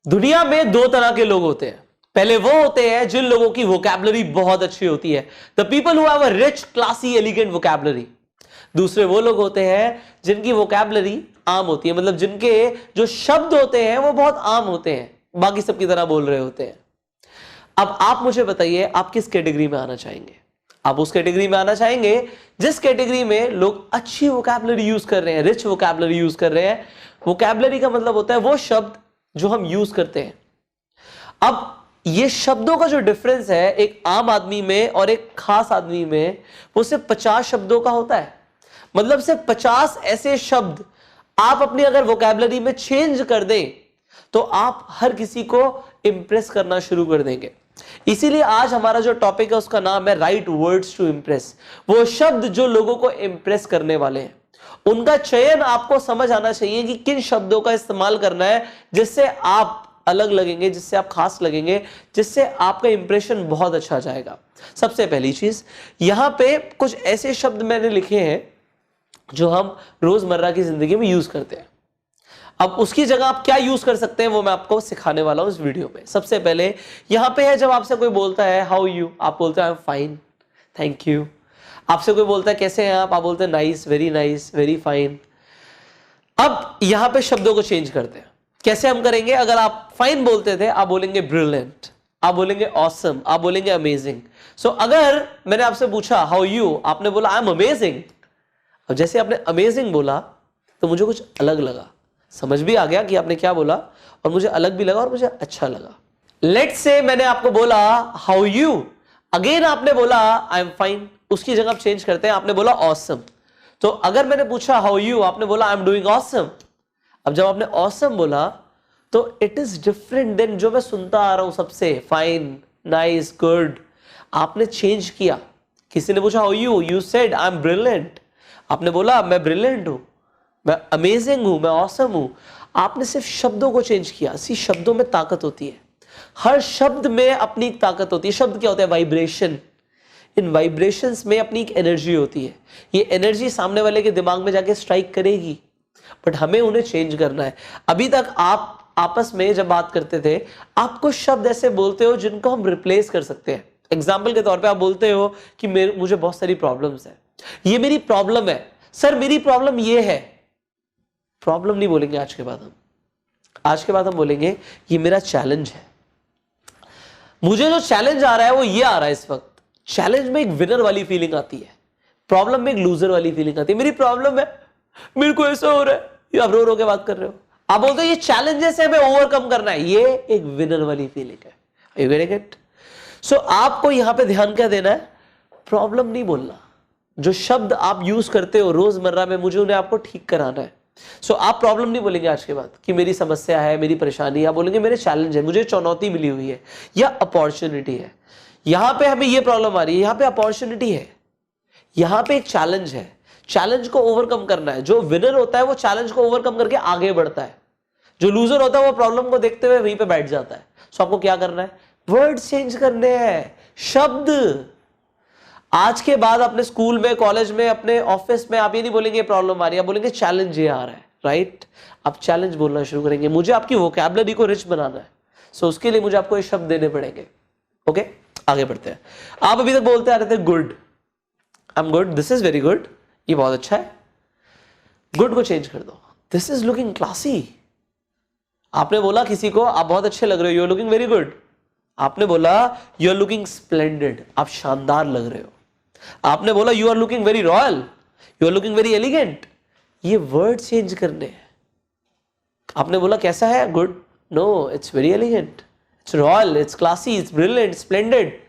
दुनिया में दो तरह के लोग होते हैं। पहले वो होते हैं जिन लोगों की वोकैबुलरी बहुत अच्छी होती है, the people who have a rich classy elegant vocabulary. दूसरे वो लोग होते हैं जिनकी वोकैबुलरी आम होती है, मतलब जिनके जो शब्द होते हैं वो बहुत आम होते हैं, बाकी सबकी तरह बोल रहे होते हैं। अब आप मुझे बताइए आप किस कैटेगरी में आना चाहेंगे? आप उस कैटेगरी में आना चाहेंगे जिस कैटेगरी में लोग अच्छी वोकैबुलरी यूज कर रहे हैं, रिच वोकैबुलरी यूज कर रहे हैं। वोकैबुलरी का मतलब होता है वो शब्द जो हम यूज करते हैं। अब ये शब्दों का जो डिफरेंस है एक आम आदमी में और एक खास आदमी में, वो सिर्फ 50 शब्दों का होता है। मतलब सिर्फ 50 ऐसे शब्द आप अपनी अगर वोकैबुलरी में चेंज कर दें तो आप हर किसी को इंप्रेस करना शुरू कर देंगे। इसीलिए आज हमारा जो टॉपिक है उसका नाम है राइट वर्ड्स टू इंप्रेस। वो शब्द जो लोगों को इंप्रेस करने वाले हैं, उनका चयन आपको समझ आना चाहिए कि किन शब्दों का इस्तेमाल करना है जिससे आप अलग लगेंगे, जिससे आप खास लगेंगे, जिससे आपका इंप्रेशन बहुत अच्छा जाएगा। सबसे पहली चीज, यहां पे कुछ ऐसे शब्द मैंने लिखे हैं जो हम रोजमर्रा की जिंदगी में यूज करते हैं। अब उसकी जगह आप क्या यूज कर सकते हैं वो मैं आपको सिखाने वाला हूं इस वीडियो में। सबसे पहले यहां पे है, जब आपसे कोई बोलता है हाउ यू, आप बोलते हैं I am fine, thank you. आपसे कोई बोलता है कैसे हैं आप बोलते हैं नाइस, वेरी फाइन। अब यहां पे शब्दों को चेंज करते हैं। कैसे हम करेंगे? अगर आप फाइन बोलते थे आप बोलेंगे ब्रिलियंट, आप बोलेंगे ऑसम, आप बोलेंगे अमेजिंग। सो अगर मैंने आपसे पूछा हाउ यू, आपने बोला आई एम अमेजिंग। अब जैसे आपने अमेजिंग बोला तो मुझे कुछ अलग लगा, समझ भी आ गया कि आपने क्या बोला और मुझे अलग भी लगा और मुझे अच्छा लगा। लेट्स से मैंने आपको बोला हाउ यू, अगेन आपने बोला आई एम फाइन, उसकी जगह आप चेंज करते हैं, आपने बोला ऑसम। तो अगर मैंने पूछा हाउ यू, आपने बोला आई एम डूइंग ऑसम। अब जब आपने ऑसम बोला तो इट इज डिफरेंट देन जो मैं सुनता आ रहा हूं सबसे, फाइन, नाइस, गुड। आपने चेंज किया। किसी ने पूछा how you said I am brilliant, आपने बोला मैं ब्रिलियंट हूं, मैं अमेजिंग हूं, मैं ऑसम हूं। आपने सिर्फ शब्दों को चेंज किया। इसी शब्दों में ताकत होती है, हर शब्द में अपनी एक ताकत होती है। शब्द क्या होता है? वाइब्रेशन। इन वाइब्रेशंस में अपनी एक एनर्जी होती है। ये एनर्जी सामने वाले के दिमाग में जाके स्ट्राइक करेगी, बट हमें उन्हें चेंज करना है। अभी तक आप आपस में जब बात करते थे, आप कुछ शब्द ऐसे बोलते हो जिनको हम रिप्लेस कर सकते हैं। एग्जाम्पल के तौर पे आप बोलते हो कि मुझे बहुत सारी प्रॉब्लम्स है, ये मेरी प्रॉब्लम है। सर मेरी प्रॉब्लम ये है। प्रॉब्लम नहीं बोलेंगे आज के बाद हम बोलेंगे ये मेरा चैलेंज है। मुझे जो चैलेंज आ रहा है वो ये आ रहा है इस वक्त। चैलेंज में एक विनर वाली फीलिंग आती है, प्रॉब्लम में एक लूजर वाली फीलिंग आती है। मेरी प्रॉब्लम है, मेरे को ऐसा हो रहा है, ये आप रो रो के बात कर रहे हो। आप बोलते हो ये चैलेंजेस है, हमें ओवरकम करना है, ये एक विनर वाली फीलिंग है। You getting it? सो आपको यहां पे ध्यान क्या देना है? प्रॉब्लम नहीं बोलना। जो शब्द आप यूज करते हो रोजमर्रा में, मुझे उन्हें आपको ठीक कराना है। सो आप प्रॉब्लम नहीं बोलेंगे आज के बाद कि मेरी समस्या है, मेरी परेशानी। आप बोलेंगे मेरे चैलेंज है, मुझे चुनौती मिली हुई है या अपॉर्चुनिटी है। यहां पे हमें ये प्रॉब्लम आ रही है, यहां पे अपॉर्चुनिटी है, यहां पे एक चैलेंज है। चैलेंज को ओवरकम करना है। जो विनर होता है वो चैलेंज को ओवरकम करके आगे बढ़ता है। जो लूजर होता है वो प्रॉब्लम को देखते हुए वहीं पे बैठ जाता है। सो आपको क्या करना है? वर्ड चेंज करने हैं, शब्द। आज के बाद अपने स्कूल में, कॉलेज में, अपने ऑफिस में आप ये नहीं बोलेंगे प्रॉब्लम आ रही है, आप बोलेंगे चैलेंज ये आ रहा है। राइट? आप चैलेंज बोलना शुरू करेंगे। मुझे आपकी वोकैबुलरी को रिच बनाना है, सो उसके लिए मुझे आपको ये शब्द देने पड़ेंगे। ओके, आगे बढ़ते हैं। आप अभी तक बोलते आ रहे थे good, I am good, this is very good, ये बहुत अच्छा है। गुड को चेंज कर दो, दिस इज लुकिंग क्लासी। आपने बोला किसी को आप बहुत अच्छे लग रहे हो, you are looking very good. आपने बोला यू आर लुकिंग स्प्लेंडेड, आप शानदार लग रहे हो। आपने बोला you are looking very royal, you are looking very elegant. ये वर्ड चेंज करने हैं। आपने बोला कैसा है? Good, no, it's very elegant, it's royal, it's classy, it's brilliant, splendid.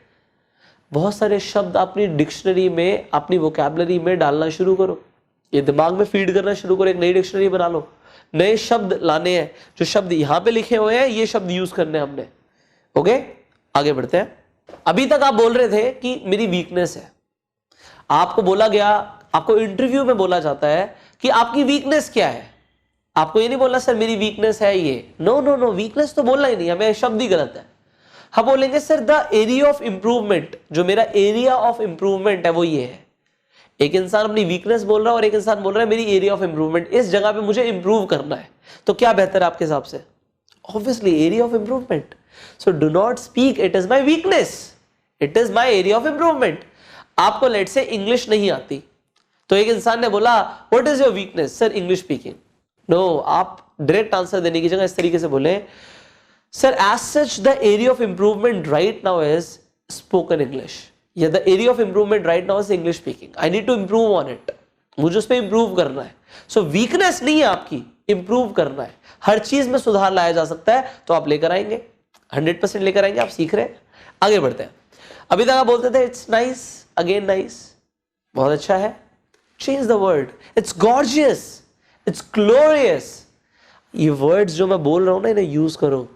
बहुत सारे शब्द अपनी डिक्शनरी में, अपनी वोकैबुलरी में डालना शुरू करो। ये दिमाग में फीड करना शुरू करो। एक नई डिक्शनरी बना लो, नए शब्द लाने हैं। जो शब्द यहां पे लिखे हुए हैं ये शब्द यूज करने हैं हमने। ओके, आगे बढ़ते हैं। अभी तक आप बोल रहे थे कि मेरी वीकनेस है। आपको बोला गया, आपको इंटरव्यू में बोला जाता है कि आपकी वीकनेस क्या है। आपको ये नहीं बोलना सर मेरी वीकनेस है ये, नो नो नो, वीकनेस तो बोलना ही नहीं, हमें शब्द ही गलत है। हम बोलेंगे sir the area of improvement, जो मेरा एरिया ऑफ इंप्रूवमेंट है वो ये है। एक इंसान अपनी वीकनेस बोल रहा है और एक इंसान बोल रहा है मेरी एरिया ऑफ इंप्रूवमेंट, इस जगह पे मुझे इंप्रूव करना है। तो क्या बेहतर है आपके हिसाब से? Obviously, area of improvement. So do not speak it is my weakness. It is my area of improvement. आपको लेट से इंग्लिश नहीं आती, तो एक इंसान ने बोला what is your weakness? Sir English speaking. No, आप डायरेक्ट आंसर देने की जगह इस तरीके से बोले, sir as such the area of improvement right now is spoken English, या the area of improvement right now is English speaking, I need to improve on it, मुझे उस पर इंप्रूव करना है। सो वीकनेस नहीं है आपकी, इंप्रूव करना है। हर चीज में सुधार लाया जा सकता है, तो आप लेकर आएंगे, 100% लेकर आएंगे। आप सीख रहे हैं, आगे बढ़ते हैं। अभी तक आप बोलते थे इट्स नाइस, अगेन नाइस, बहुत अच्छा है, change the word, it's gorgeous, it's glorious. ये वर्ड्स जो मैं बोल रहा हूं ना, इन्हें यूज करो।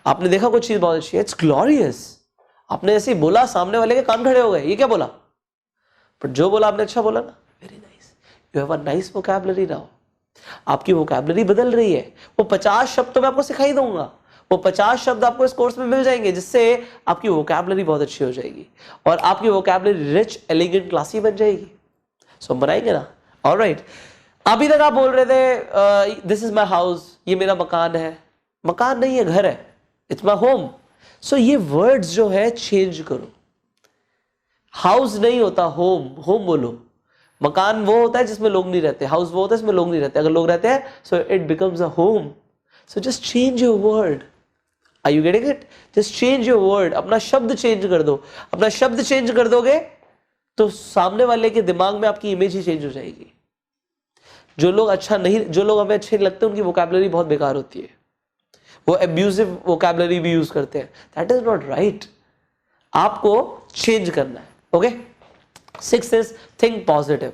आपने देखा कोई चीज बहुत अच्छी है, इट्स ग्लोरियस, आपने ऐसे ही बोला, सामने वाले के कान खड़े हो गए, ये क्या बोला? बट जो बोला आपने अच्छा बोला ना, very nice, you have a nice vocabulary now. आपकी वोकैबुलरी बदल रही है। वो 50 शब्द तो मैं आपको सिखा ही दूंगा, वो 50 शब्द आपको इस कोर्स में मिल जाएंगे, जिससे आपकी वोकैबुलरी बहुत अच्छी हो जाएगी और आपकी वोकैबुलरी रिच, एलिगेंट, क्लासी बन जाएगी। सो हम बनाएंगे ना? ऑलराइट। अभी तक आप बोल रहे थे दिस इज माई हाउस, ये मेरा मकान है। मकान नहीं है, घर है, इट्स माई होम। सो ये वर्ड्स जो है चेंज करो। हाउस नहीं होता, होम, होम बोलो। मकान वो होता है जिसमें लोग नहीं रहते, हाउस वो होता है जिसमें लोग नहीं रहते। अगर लोग रहते हैं so it becomes a home. So just change your word. Are you getting it? Just change your word. अपना शब्द चेंज कर दो। अपना शब्द चेंज कर दोगे तो सामने वाले के दिमाग में आपकी इमेज ही चेंज हो जाएगी। जो लोग अच्छा नहीं, जो लोग हमें अच्छे नहीं लगते, उनकी वोकैबुलरी बहुत बेकार होती है, वो एब्यूजिव वोकैबुलरी भी यूज करते हैं। That is not right. आपको चेंज करना है। Okay, 6 is think positive.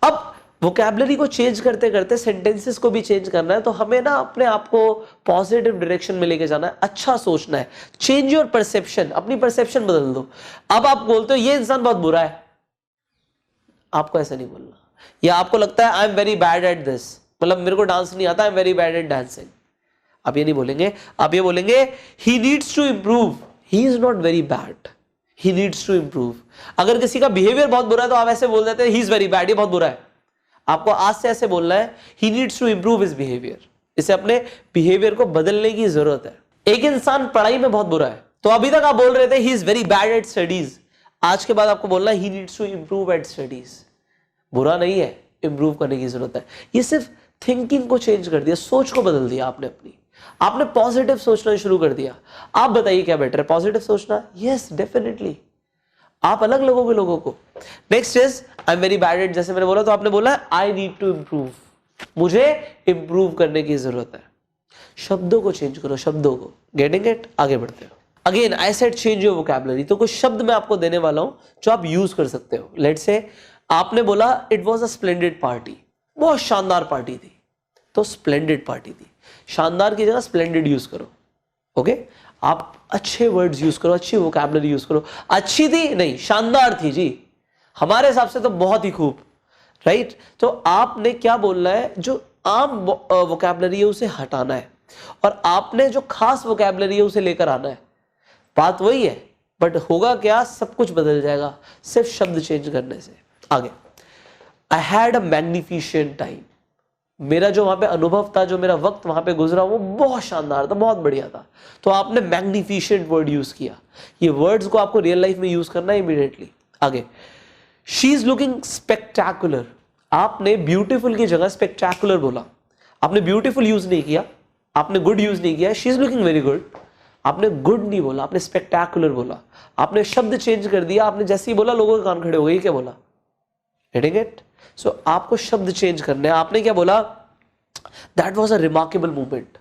अब वोकैबुलरी को चेंज करते करते सेंटेंसेस को भी चेंज करना है, तो हमें ना अपने आप को पॉजिटिव डायरेक्शन में लेके जाना है, अच्छा सोचना है। चेंज योर परसेप्शन, अपनी परसेप्शन बदल दो। अब आप बोलते हो ये इंसान बहुत बुरा है, आपको ऐसा नहीं बोलना। या आपको लगता है I am very bad at this, मतलब मेरे को डांस नहीं आता, I am very bad at dancing, आप ये नहीं बोलेंगे। आप ये बोलेंगे he needs to improve, he is not very bad, he needs to improve. अगर किसी का बिहेवियर बहुत बुरा है तो आप ऐसे बोल देते हैं ही इज वेरी बैड, ये बहुत बुरा है। आपको आज से ऐसे बोलना है he needs to improve his behaviour. इसे अपने बिहेवियर को बदलने की जरूरत है। एक इंसान पढ़ाई में बहुत बुरा है, तो अभी तक आप बोल रहे थे he is very bad at studies, आज के बाद आपको बोलना है he needs to improve at studies. बुरा नहीं है, इंप्रूव करने की जरूरत है। ये सिर्फ थिंकिंग को चेंज कर दिया, सोच को बदल दिया आपने अपनी। आपने पॉजिटिव सोचना शुरू कर दिया। आप बताइए क्या बेटर है, पॉजिटिव सोचना? Yes, definitely. आप अलग लगोगे लोगों को। Next is I am very bad eight, जैसे मैंने बोला, तो आपने बोला आई नीड टू इंप्रूव, मुझे इंप्रूव करने की जरूरत है। शब्दों को चेंज करो, शब्दों को। Getting it? आगे बढ़ते हो। Again I said change your vocabulary. तो कुछ शब्द मैं आपको देने वाला हूं जो आप यूज कर सकते हो। लेट्स से आपने बोला it was a splendid party, बहुत शानदार पार्टी थी, तो स्प्लेंडेड पार्टी थी। शानदार की जगह स्प्लेंडेड यूज करो। ओके, आप अच्छे वर्ड्स यूज करो, अच्छी वोकैबुलरी यूज करो। अच्छी थी नहीं, शानदार थी जी, हमारे हिसाब से तो बहुत ही खूब, राइट? तो आपने क्या बोलना है, जो आम वोकैबुलरी है उसे हटाना है और आपने जो खास वोकैबुलरी है उसे लेकर आना है। बात वही है, बट होगा क्या, सब कुछ बदल जाएगा सिर्फ शब्द चेंज करने से। आगे, आई हैड अ मैग्निफिशिएंट टाइम। मेरा जो वहां पे अनुभव था, जो मेरा वक्त वहां पे गुजरा, वो बहुत शानदार था, बहुत बढ़िया था। तो आपने मैग्निफिशिएंट वर्ड यूज किया। ये वर्ड्स को आपको रियल लाइफ में यूज करना है इमीडिएटली। आगे, शी इज लुकिंग स्पेक्टैकुलर। आपने ब्यूटीफुल की जगह स्पेक्टैकुलर बोला। आपने ब्यूटीफुल यूज नहीं किया, आपने गुड यूज नहीं किया। She is looking very good, आपने गुड नहीं बोला, आपने स्पेक्टैकुलर बोला। आपने शब्द चेंज कर दिया। आपने जैसे ही बोला लोगों के कान खड़े हो गए, क्या बोला? Getting it? सो आपको शब्द चेंज करने हैं। आपने क्या बोला? That was a remarkable movement,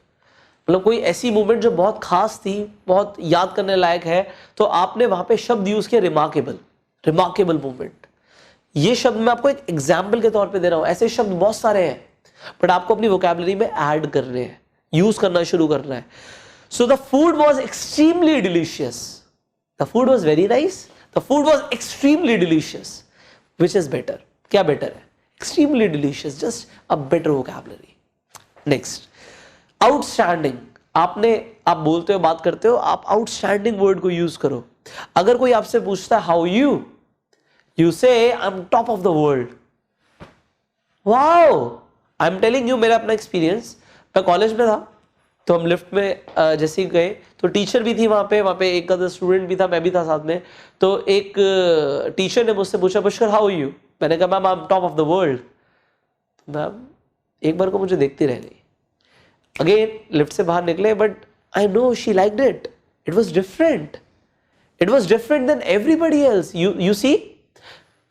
मतलब कोई ऐसी मूवमेंट जो बहुत खास थी, बहुत याद करने लायक है, तो आपने वहां पे शब्द यूज किया रिमार्केबल, रिमार्केबल मूवमेंट। ये शब्द मैं आपको एक एग्जाम्पल के तौर पे दे रहा हूं, ऐसे शब्द बहुत सारे हैं, बट आपको अपनी वोकैबुलरी में ऐड करने हैं, यूज करना शुरू करना है। So the food was extremely delicious, the food was very nice, the food was extremely delicious. Which is better? क्या बेटर है? Extremely delicious, just a better vocabulary. Next, outstanding. आप बोलते हो, बात करते हो, आप आउटस्टैंडिंग वर्ड को यूज करो। अगर कोई आपसे पूछता है हाउ यू से I am top of the world. Wow, I am telling you, मेरा अपना एक्सपीरियंस, मैं कॉलेज में था, तो हम लिफ्ट में जैसे ही गए तो टीचर भी थी वहाँ पे एक अदर स्टूडेंट भी था, मैं भी था साथ में। तो एक टीचर ने मुझसे पूछा, पुष्कर हाउ यू? मैंने कहा ma'am I am top of the world. Ma'am एक बार को मुझे देखती रह गई। अगेन लिफ्ट से बाहर निकले, but I know she liked it, it was different, it was different then everybody else. You see,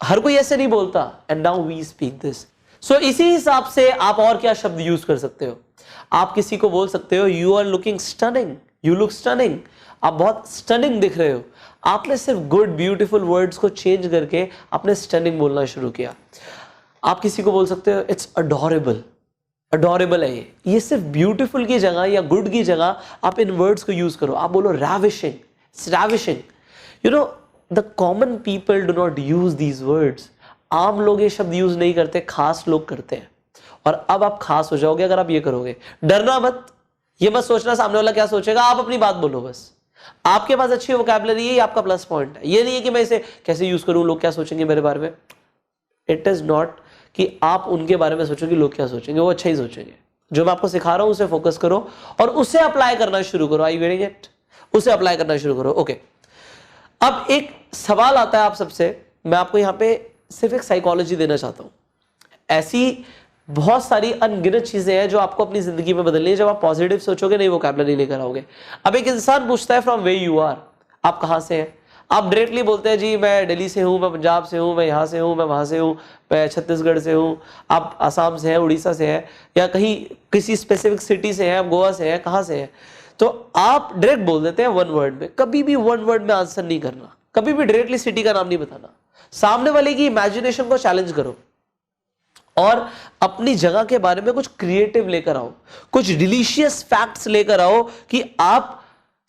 हर कोई ऐसे नहीं बोलता, and now we speak this. So इसी हिसाब से आप और क्या शब्द यूज कर सकते हो? आप किसी को बोल सकते हो you are looking stunning, you look stunning, आप बहुत स्टनिंग दिख रहे हो। आपने सिर्फ गुड ब्यूटीफुल वर्ड्स को चेंज करके आपने स्टनिंग बोलना शुरू किया। आप किसी को बोल सकते हो इट्स अडोरेबल, अडोरेबल है ये सिर्फ ब्यूटीफुल की जगह या गुड की जगह आप इन वर्ड्स को यूज करो। आप बोलो ravishing, it's ravishing. You know the common people do not use these words. आम लोग ये शब्द यूज नहीं करते, खास लोग करते हैं। और अब आप खास हो जाओगे अगर आप ये करोगे। डरना मत, ये मत सोचना सामने वाला क्या सोचेगा, आप अपनी बात बोलो बस। आपके पास अच्छी वोकैबुलरी है, ये आपका प्लस पॉइंट है। ये नहीं है कि मैं इसे कैसे यूज करूं, लोग क्या सोचेंगे मेरे बारे में। इट इज नॉट कि आप उनके बारे में सोचो कि लोग क्या सोचेंगे, वो अच्छा ही सोचेंगे। जो मैं आपको सिखा रहा हूं उसे फोकस करो और उसे अप्लाई करना शुरू करो। I getting it? उसे अप्लाई करना शुरू करो। ओके, अब एक सवाल आता है आप सबसे, मैं आपको यहां पे सिर्फ एक साइकोलॉजी देना चाहता हूं। ऐसी बहुत सारी अनगिनत चीजें हैं जो आपको अपनी जिंदगी में बदलनी है जब आप पॉजिटिव सोचोगे, नहीं वोकैबुलरी लेकर आओगे। अब एक इंसान पूछता है फ्रॉम वे यू आर, आप कहां से हैं? आप डायरेक्टली बोलते हैं जी मैं दिल्ली से हूं, मैं पंजाब से हूं, मैं यहाँ से हूं, मैं वहां से हूं, मैं छत्तीसगढ़ से हूं। आप आसाम से हैं, उड़ीसा से हैं, या कहीं किसी स्पेसिफिक सिटी से हैं, आप गोवा से हैं, कहाँ से हैं? तो आप डायरेक्ट बोल देते हैं वन वर्ड में। कभी भी वन वर्ड में आंसर नहीं करना, कभी भी डायरेक्टली सिटी का नाम नहीं बताना। सामने वाले की इमेजिनेशन को चैलेंज करो और अपनी जगह के बारे में कुछ क्रिएटिव लेकर आओ, कुछ डिलीशियस फैक्ट्स लेकर आओ कि आप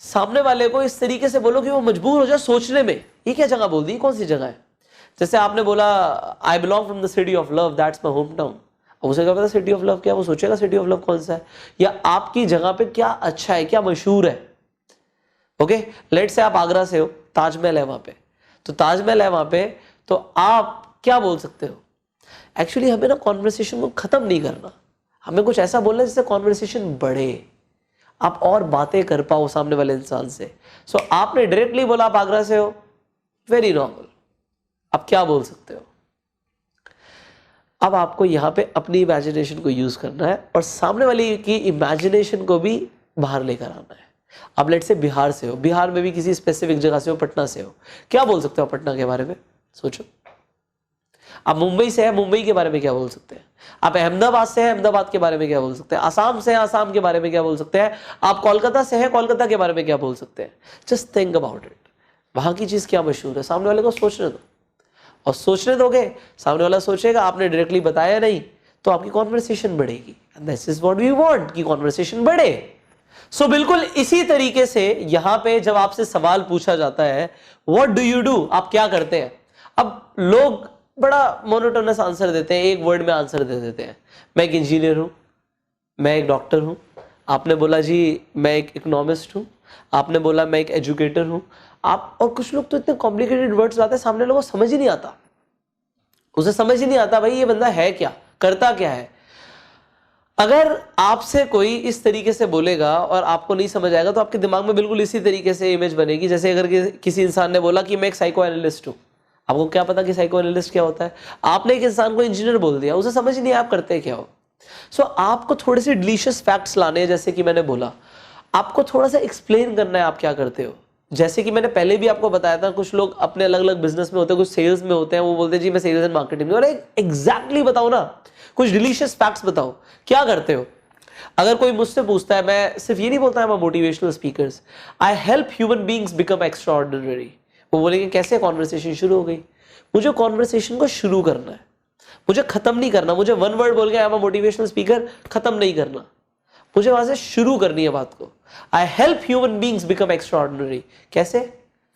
सामने वाले को इस तरीके से बोलो कि वो मजबूर हो जाए सोचने में, ये क्या जगह बोल दी, कौन सी जगह है। जैसे आपने बोला I belong from the city of love, that's my home town. उसे क्या पता सिटी ऑफ लव क्या, वो सोचेगा सिटी ऑफ लव कौन सा है, या आपकी जगह पे क्या अच्छा है, क्या मशहूर है। ओके, लेट से आप आगरा से हो, ताजमहल है वहां पे, तो ताजमहल है वहां पे, तो आप क्या बोल सकते हो? एक्चुअली हमें ना कॉन्वर्सेशन को खत्म नहीं करना, हमें कुछ ऐसा बोलना जिससे कॉन्वर्सेशन बढ़े, आप और बातें कर पाओ सामने वाले इंसान से। सो आपने डायरेक्टली बोला आप आगरा से हो, वेरी नॉर्मल। आप क्या बोल सकते हो? अब आपको यहां पे अपनी इमेजिनेशन को यूज करना है और सामने वाले की इमेजिनेशन को भी बाहर लेकर आना है। अब लेट से बिहार से हो, बिहार में भी किसी स्पेसिफिक जगह से हो, पटना से हो, क्या बोल सकते हो पटना के बारे में? सोचो। आप मुंबई से हैं, मुंबई के बारे में क्या बोल सकते हैं? आप अहमदाबाद से हैं, अहमदाबाद के बारे में क्या बोल सकते हैं? आसाम से हैं, आसाम के बारे में क्या बोल सकते हैं? आप कोलकाता से हैं, कोलकाता के बारे में क्या बोल सकते हैं? Just think about it. वहां की चीज क्या मशहूर है, सामने वाले को सोचने दो, और सोचने दोगे सामने वाला सोचेगा, आपने डायरेक्टली बताया नहीं, तो आपकी कॉन्वर्सेशन बढ़ेगी। And this is what we want कि कॉन्वर्सेशन बढ़े। सो बिल्कुल इसी तरीके से यहां पे जब आपसे सवाल पूछा जाता है व्हाट डू यू डू, आप क्या करते हैं, अब लोग बड़ा मोनोटोनस आंसर देते हैं, एक वर्ड में आंसर दे देते हैं। मैं एक इंजीनियर हूं, मैं एक डॉक्टर हूं, आपने बोला जी मैं एक इकोनॉमिस्ट हूं, आपने बोला मैं एक एजुकेटर हूं। आप और कुछ लोग तो इतने कॉम्प्लिकेटेड वर्ड्स लाते हैं, सामने लोगों को समझ ही नहीं आता, उसे समझ ही नहीं आता भाई ये बंदा है क्या, करता क्या है। अगर आपसे कोई इस तरीके से बोलेगा और आपको नहीं समझ आएगा तो आपके दिमाग में बिल्कुल इसी तरीके से इमेज बनेगी। जैसे अगर किसी इंसान ने बोला कि मैं एक साइको एनालिस्ट हूं, आपको क्या पता कि साइको एनालिस्ट क्या होता है? आपने एक इंसान को इंजीनियर बोल दिया, उसे समझ नहीं आप करते क्या हो। सो आपको थोड़े से डिलीशियस फैक्ट्स लाने हैं, जैसे कि मैंने बोला आपको थोड़ा सा एक्सप्लेन करना है आप क्या करते हो। जैसे कि मैंने पहले भी आपको बताया था, कुछ लोग अपने अलग अलग बिजनेस में होते हैं, कुछ सेल्स में होते हैं, वो बोलते हैं जी मैं सेल्स एंड मार्केटिंग में। और एग्जैक्टली बताओ ना, कुछ डिलीशियस फैक्ट्स बताओ, क्या करते हो। अगर कोई मुझसे पूछता है, मैं सिर्फ ये नहीं बोलता है मैं motivational speakers, I help human beings become extraordinary. वो बोलेंगे कैसे? कॉन्वर्सेशन शुरू हो गई। मुझे कॉन्वर्सेशन को शुरू करना है, मुझे खत्म नहीं करना। मुझे वन वर्ड बोल के I am a motivational speaker खत्म नहीं करना, मुझे वहां से शुरू करनी है बात को। I help human beings become extraordinary. कैसे?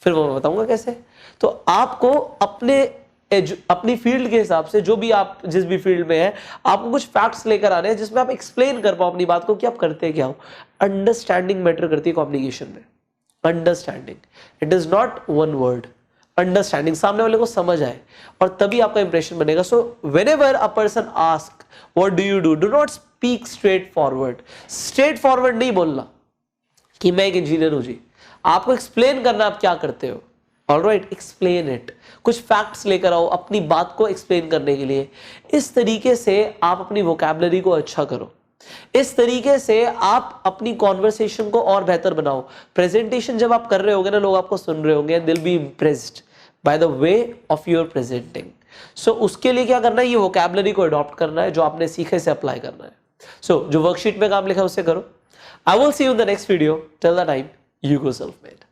फिर वो मैं बताऊंगा कैसे। तो आपको अपनी फील्ड के हिसाब से, जो भी आप जिस भी फील्ड में है, आपको कुछ फैक्ट्स लेकर आने हैं जिसमें आप एक्सप्लेन कर पाओ अपनी बात को कि आप करते क्या हो। अंडरस्टैंडिंग मैटर करती है कम्युनिकेशन में। Understanding, it is not one word. Understanding, सामने वाले को समझ आए, और तभी आपका इंप्रेशन बनेगा। So whenever a person ask what do you do, do not speak straight forward नहीं बोलना कि मैं एक इंजीनियर हूं जी, आपको एक्सप्लेन करना आप क्या करते हो। ऑलराइट, एक्सप्लेन इट, कुछ फैक्ट्स लेकर आओ अपनी बात को एक्सप्लेन करने के लिए। इस तरीके से आप अपनी वोकैबुलरी को अच्छा करो, इस तरीके से आप अपनी कॉन्वर्सेशन को और बेहतर बनाओ। प्रेजेंटेशन जब आप कर रहे होगे ना, लोग आपको सुन रहे होंगे, will be impressed by the way of your presenting. So उसके लिए क्या करना है, ये वोकैबुलरी को अडॉप्ट करना है, जो आपने सीखे से अप्लाई करना है। सो जो वर्कशीट में काम लिखा है उसे करो। I will see you in the next video. Till that time, you go self-made.